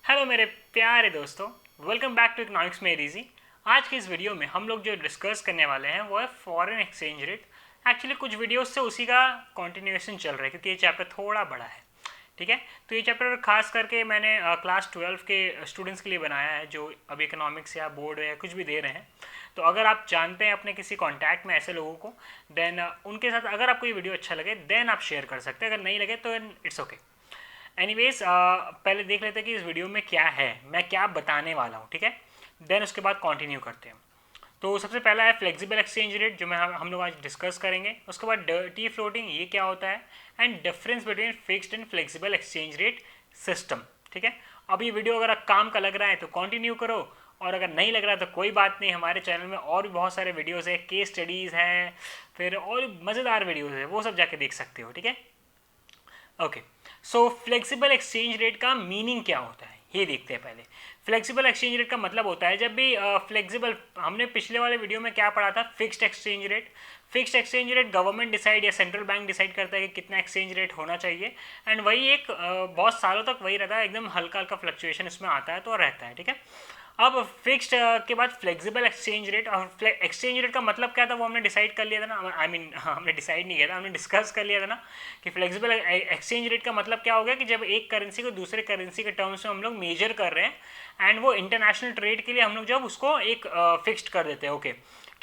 Hello मेरे प्यारे दोस्तों, वेलकम बैक टू इकोनॉमिक्स में इजी। आज की इस वीडियो में हम लोग जो डिस्कस करने वाले हैं वो है फॉरेन एक्सचेंज रेट। एक्चुअली कुछ वीडियोस से उसी का कंटिन्यूएशन चल रहा है क्योंकि ये चैप्टर थोड़ा बड़ा है। ठीक है, तो ये चैप्टर खास करके मैंने क्लास 12 के स्टूडेंट्स के लिए बनाया है जो अभी इकोनॉमिक्स या बोर्ड या कुछ भी दे रहे हैं। तो अगर आप जानते हैं अपने किसी कॉन्टैक्ट में ऐसे लोगों को, देन उनके साथ अगर आपको ये वीडियो अच्छा लगे देन आप शेयर कर सकते हैं, अगर नहीं लगे तो इट्स ओके। एनीवेज पहले देख लेते हैं कि इस वीडियो में क्या है, मैं क्या बताने वाला हूँ। ठीक है, देन उसके बाद कंटिन्यू करते हैं। तो सबसे पहला है फ्लेक्सिबल एक्सचेंज रेट जो हम लोग आज डिस्कस करेंगे। उसके बाद डर्टी फ्लोटिंग ये क्या होता है, and difference between fixed and flexible exchange rate system. ठीक है, अब ये वीडियो अगर काम का लग रहा है तो कंटिन्यू करो, और अगर नहीं लग रहा तो कोई बात नहीं, हमारे चैनल में और भी बहुत सारे वीडियोज़ है, केस स्टडीज़ हैं, फिर और मज़ेदार वीडियोज़ है, वो सब जाके देख सकते हो। ठीक है, ओके। सो फ्लेक्सिबल एक्सचेंज रेट का मीनिंग क्या होता है ये देखते हैं पहले। फ्लेक्सिबल एक्सचेंज रेट का मतलब होता है जब भी फ्लेक्सिबल, हमने पिछले वाले वीडियो में क्या पढ़ा था, fixed exchange rate. Fixed exchange rate government decide या सेंट्रल बैंक डिसाइड करता है कि कितना एक्सचेंज रेट होना चाहिए, एंड वही एक बहुत सालों तक वही रहता है, एकदम हल्का हल्का फ्लक्चुएशन इसमें आता है तो रहता है। ठीक है, अब फिक्स्ड के बाद फ्लेक्सिबल एक्सचेंज रेट, और एक्सचेंज रेट का मतलब क्या था वो हमने डिसाइड कर लिया था ना, आई मीन हमने डिसाइड नहीं किया था, हमने डिस्कस कर लिया था ना कि फ्लेक्सिबल एक्सचेंज रेट का मतलब क्या हो गया कि जब एक करेंसी को दूसरे करेंसी के टर्म्स में हम लोग मेजर कर रहे हैं, एंड वो इंटरनेशनल ट्रेड के लिए हम लोग जब उसको एक फिक्स्ड कर देते हैं। ओके,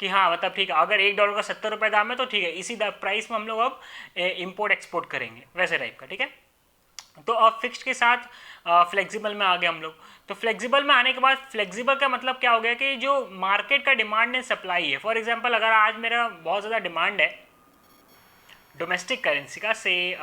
कि हाँ मतलब ठीक है, अगर $1 का 70 रुपये दाम है तो ठीक है, इसी प्राइस में हम लोग अब इम्पोर्ट एक्सपोर्ट करेंगे, वैसे टाइप का। ठीक है, तो अब फिक्स्ड के साथ फ्लेक्सिबल में आ गए हम लोग। तो फ्लेक्सिबल में आने के बाद फ्लेक्सिबल का मतलब क्या हो गया कि जो मार्केट का डिमांड एंड सप्लाई है, फॉर एग्जांपल अगर आज मेरा बहुत ज़्यादा डिमांड है डोमेस्टिक करेंसी का, से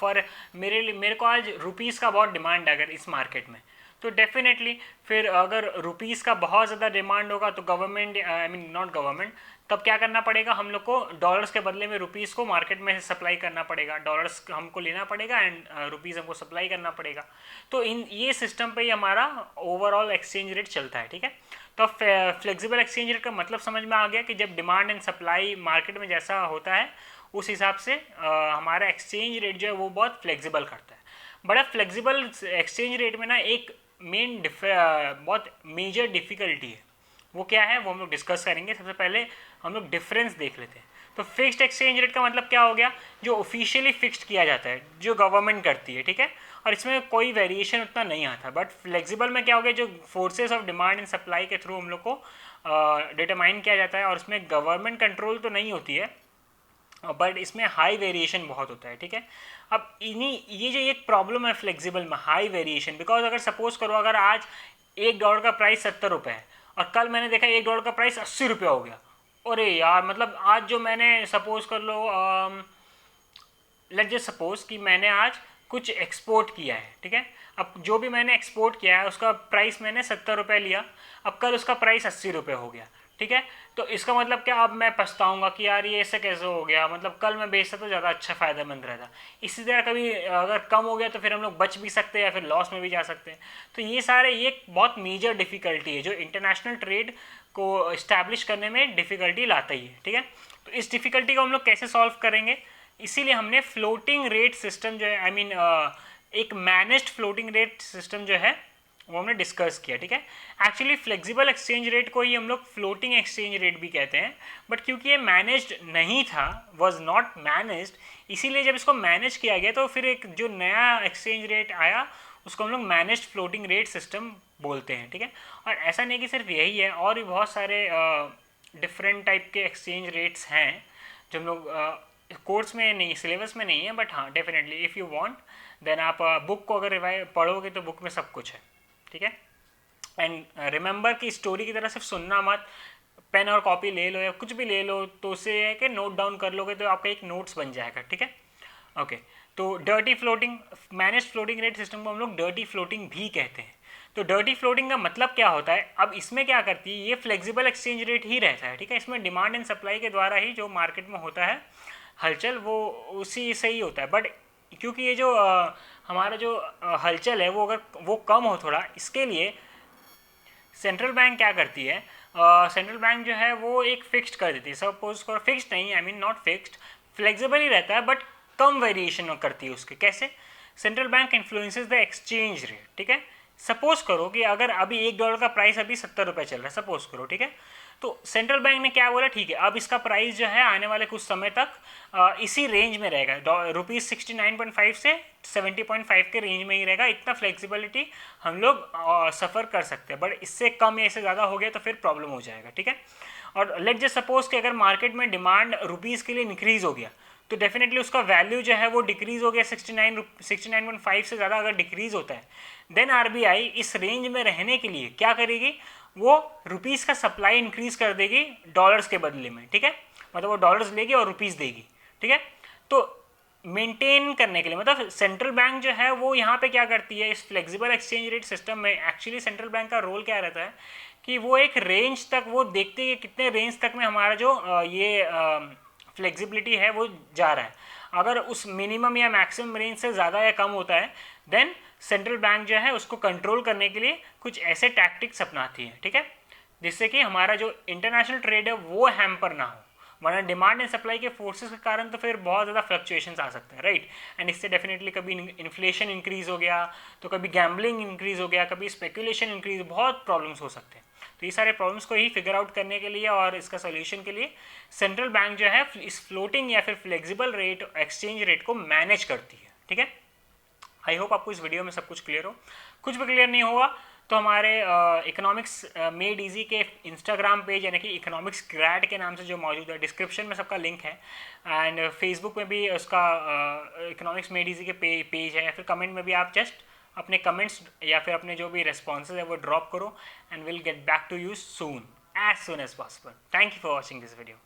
फॉर मेरे को आज रुपीज़ का बहुत डिमांड है अगर इस मार्केट में, तो डेफिनेटली फिर अगर रुपीज़ का बहुत ज़्यादा डिमांड होगा तो government, I mean not government, तब क्या करना पड़ेगा, हम लोग को डॉलर्स के बदले में रुपीज़ को मार्केट में सप्लाई करना पड़ेगा, डॉलर्स हमको लेना पड़ेगा एंड रुपीज़ हमको सप्लाई करना पड़ेगा। तो इन ये सिस्टम पे ही हमारा ओवरऑल एक्सचेंज रेट चलता है। ठीक है, तो फ्लेक्सिबल एक्सचेंज रेट का मतलब समझ में आ गया कि जब डिमांड एंड सप्लाई मार्केट में जैसा होता है उस हिसाब से हमारा एक्सचेंज रेट जो है वो बहुत फ्लेक्सिबल करता है। बड़ा फ्लेक्सिबल एक्सचेंज रेट में ना एक बहुत मेजर डिफ़िकल्टी है, वो क्या है वो हम लोग डिस्कस करेंगे। सबसे पहले हम लोग डिफरेंस देख लेते हैं। तो फिक्स्ड एक्सचेंज रेट का मतलब क्या हो गया, जो ऑफिशियली फिक्स्ड किया जाता है, जो गवर्नमेंट करती है। ठीक है, और इसमें कोई वेरिएशन उतना नहीं आता। बट फ्लेक्सिबल में क्या हो गया, जो forces of demand and supply के थ्रू हम लोग को डिटरमाइन किया जाता है, और उसमें गवर्नमेंट कंट्रोल तो नहीं होती है, बट इसमें हाई वेरिएशन बहुत होता है। ठीक है, अब इन्हीं ये जो एक प्रॉब्लम है फ्लेक्सिबल में, हाई वेरिएशन, बिकॉज अगर सपोज करो अगर आज $1 का प्राइस 70 रुपये है और कल मैंने देखा $1 का प्राइस 80 रुपये हो गया, अरे यार मतलब आज जो मैंने सपोज कर लो, लेट जस्ट सपोज कि मैंने आज कुछ एक्सपोर्ट किया है। ठीक है, अब जो भी मैंने एक्सपोर्ट किया है उसका प्राइस मैंने 70 रुपये लिया, अब कल उसका प्राइस 80 रुपये हो गया। ठीक है, तो इसका मतलब क्या, अब मैं पछताऊंगा कि यार ये ऐसे कैसे हो गया, मतलब कल मैं बेचता तो ज़्यादा अच्छा फ़ायदेमंद रहता। इसी तरह कभी अगर कम हो गया तो फिर हम लोग बच भी सकते हैं या फिर लॉस में भी जा सकते हैं। तो ये सारे ये बहुत मेजर डिफ़िकल्टी है जो इंटरनेशनल ट्रेड को इस्टेब्लिश करने में डिफ़िकल्टी लाता ही है। ठीक है, तो इस डिफ़िकल्टी को हम लोग कैसे सॉल्व करेंगे, इसीलिए हमने फ्लोटिंग रेट सिस्टम जो है, आई मीन एक मैनेज्ड फ्लोटिंग रेट सिस्टम जो है वो हमने डिस्कस किया। ठीक है, एक्चुअली फ्लेक्सिबल एक्सचेंज रेट को ही हम लोग फ्लोटिंग एक्सचेंज रेट भी कहते हैं, बट क्योंकि ये मैनेज्ड नहीं था, वॉज नॉट मैनेज्ड, इसीलिए जब इसको मैनेज किया गया तो फिर एक जो नया एक्सचेंज रेट आया उसको हम लोग मैनेज्ड फ्लोटिंग रेट सिस्टम बोलते हैं। ठीक है, और ऐसा नहीं कि सिर्फ यही है, और भी बहुत सारे डिफरेंट टाइप के एक्सचेंज रेट्स हैं जो हम लोग कोर्स में नहीं, सिलेबस में नहीं है, बट हाँ definitely if you want then आप बुक को अगर रिवाइज पढ़ोगे तो बुक में सब कुछ है। ठीक है, एंड रिमेंबर कि स्टोरी की तरह सिर्फ सुनना मत, पेन और कॉपी ले लो या कुछ भी ले लो, तो उससे है कि नोट डाउन कर लोगे तो आपका एक नोट्स बन जाएगा। ठीक है, ओके। तो dirty floating, manage floating rate system को हम लोग डर्टी फ्लोटिंग भी कहते हैं। तो डर्टी फ्लोटिंग का मतलब क्या होता है, अब इसमें क्या करती है, ये फ्लेक्सिबल एक्सचेंज रेट ही रहता है। ठीक है, इसमें डिमांड एंड सप्लाई के द्वारा ही जो मार्केट में होता है हलचल वो उसी से ही होता है। बट क्योंकि ये जो हमारा जो हलचल है वो अगर वो कम हो थोड़ा, इसके लिए सेंट्रल बैंक क्या करती है, सेंट्रल बैंक जो है वो एक फिक्स्ड कर देती है। सपोज करो, फिक्स्ड नहीं, I mean not fixed, flexible ही रहता है बट कम वेरिएशन करती है उसके। कैसे, central bank influences the exchange rate. ठीक है, सपोज करो कि अगर अभी $1 का प्राइस अभी 70 रुपये चल रहा है, सपोज करो, ठीक है। तो सेंट्रल बैंक ने क्या बोला, ठीक है अब इसका प्राइस जो है आने वाले कुछ समय तक इसी रेंज में रहेगा, ₹69.5 से 70.5 के रेंज में ही रहेगा। इतना फ्लेक्सिबिलिटी हम लोग सफ़र कर सकते हैं, बट इससे कम या इससे ज़्यादा हो गया तो फिर प्रॉब्लम हो जाएगा, ठीक है। और लेट जस्ट सपोज कि अगर मार्केट में डिमांड रुपीज़ के लिए इंक्रीज़ हो गया तो डेफिनेटली उसका वैल्यू जो है वो डिक्रीज़ हो गया, 69.5 से ज़्यादा अगर डिक्रीज़ होता है, देन आरबीआई इस रेंज में रहने के लिए क्या करेगी, वो रुपीज़ का सप्लाई इंक्रीज कर देगी डॉलर्स के बदले में, ठीक है। मतलब वो डॉलर्स लेगी और रुपीज़ देगी, ठीक है। तो मेंटेन करने के लिए, मतलब सेंट्रल बैंक जो है वो यहाँ पे क्या करती है, इस फ्लेक्सिबल एक्सचेंज रेट सिस्टम में एक्चुअली सेंट्रल बैंक का रोल क्या रहता है कि वो एक रेंज तक वो देखते हैं कि कितने रेंज तक में हमारा जो ये फ्लेक्सिबिलिटी है वो जा रहा है। अगर उस मिनिमम या मैक्सिमम रेंज से ज़्यादा या कम होता है, देन सेंट्रल बैंक जो है उसको कंट्रोल करने के लिए कुछ ऐसे टैक्टिक्स अपनाती है, ठीक है, जिससे कि हमारा जो इंटरनेशनल ट्रेड है वो हैम्पर ना हो। वरना डिमांड एंड सप्लाई के फोर्सेस के कारण तो फिर बहुत ज़्यादा फ्लक्चुएशंस आ सकते हैं, राइट। एंड इससे डेफिनेटली कभी इन्फ्लेशन इंक्रीज हो गया, तो कभी गैम्बलिंग इंक्रीज हो गया, कभी स्पेकुलेशन इंक्रीज, बहुत प्रॉब्लम्स हो सकते हैं। तो ये सारे प्रॉब्लम्स को ही फिगर आउट करने के लिए और इसका सोल्यूशन के लिए सेंट्रल बैंक जो है इस फ्लोटिंग या फिर फ्लेक्सिबल रेट एक्सचेंज रेट को मैनेज करती है, ठीक है। आई होप आपको इस वीडियो में सब कुछ क्लियर हो। कुछ भी क्लियर नहीं होगा तो हमारे इकोनॉमिक्स मेड इजी के इंस्टाग्राम पेज यानी कि इकोनॉमिक्स ग्रैड के नाम से जो मौजूद है, डिस्क्रिप्शन में सबका लिंक है, एंड फेसबुक में भी उसका इकोनॉमिक्स मेड इजी के पेज है, या फिर कमेंट में भी आप जस्ट अपने कमेंट्स या फिर अपने जो भी रेस्पॉन्सेज है वो ड्रॉप करो, and will get back to you soon, as soon as possible. Thank you for watching this video.